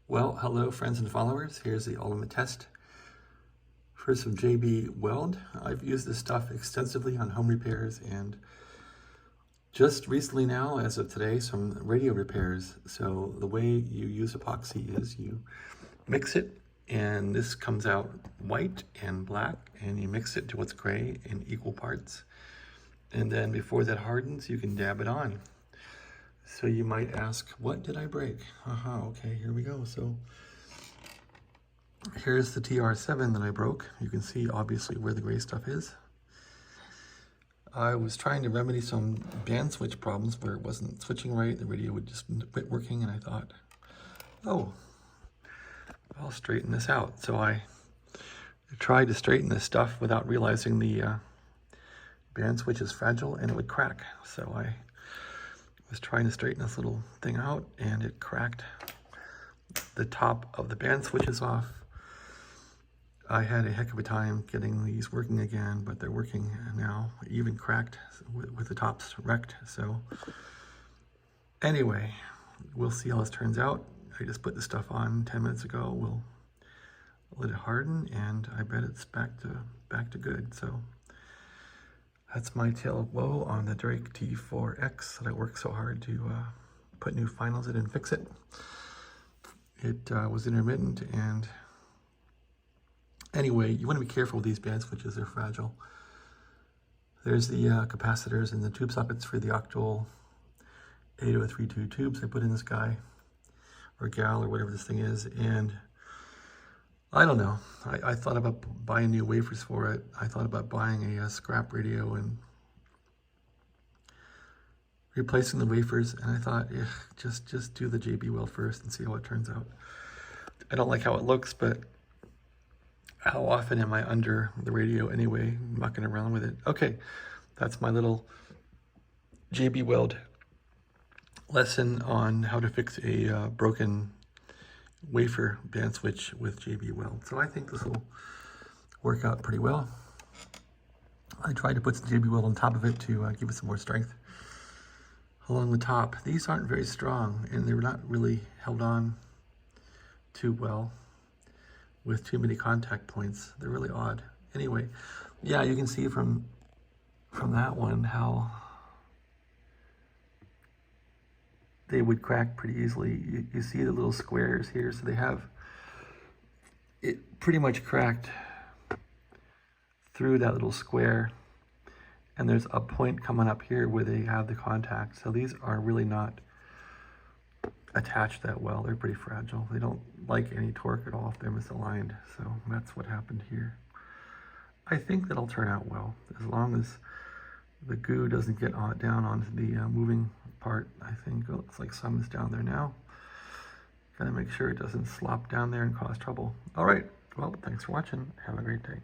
Well, hello friends and followers. Here's the ultimate test for some JB Weld. I've used this stuff extensively on home repairs and just recently now, as of today, some radio repairs. So the way you use epoxy is you mix it, and this comes out white and black, and you mix it to what's gray in equal parts. And then before that hardens, you can dab it on. So you might ask, what did I break? Okay, here we go. So here's the TR7 that I broke. You can see obviously where the gray stuff is. I was trying to remedy some band switch problems where it wasn't switching right. The radio would just quit working, and I thought, oh, I'll straighten this out. So I tried to straighten this stuff without realizing the band switch is fragile and it would crack. So I was trying to straighten this little thing out, and it cracked the top of the band switches off. I had a heck of a time getting these working again, but they're working now, even cracked with the tops wrecked. So anyway, we'll see how this turns out. I just put this stuff on 10 minutes ago. We'll let it harden, and I bet it's back to good. So that's my tale of woe on the Drake T4X that I worked so hard to put new finals in and fix it. It was intermittent, and anyway, you want to be careful with these band switches. They're fragile. There's the capacitors and the tube sockets for the octal 8032 tubes I put in this guy, or gal, or whatever this thing is, and I don't know. I thought about buying new wafers for it. I thought about buying a scrap radio and replacing the wafers, and I thought, just do the JB Weld first and see how it turns out. I don't like how it looks, but how often am I under the radio anyway, mucking around with it? Okay, that's my little JB Weld lesson on how to fix a broken wafer band switch with JB Weld. So I think this will work out pretty well. I tried to put some JB Weld on top of it to give it some more strength along the top. These aren't very strong, and they're not really held on too well with too many contact points. They're really odd. Anyway, yeah, you can see from that one how they would crack pretty easily. You see the little squares here, so they have it pretty much cracked through that little square, and there's a point coming up here where they have the contact. So these are really not attached that well. They're pretty fragile. They don't like any torque at all if they're misaligned. So that's what happened here. I think that'll turn out well, as long as the goo doesn't get down onto the moving part. I think it looks like some is down there now. Gotta make sure it doesn't slop down there and cause trouble. All right, well, thanks for watching. Have a great day.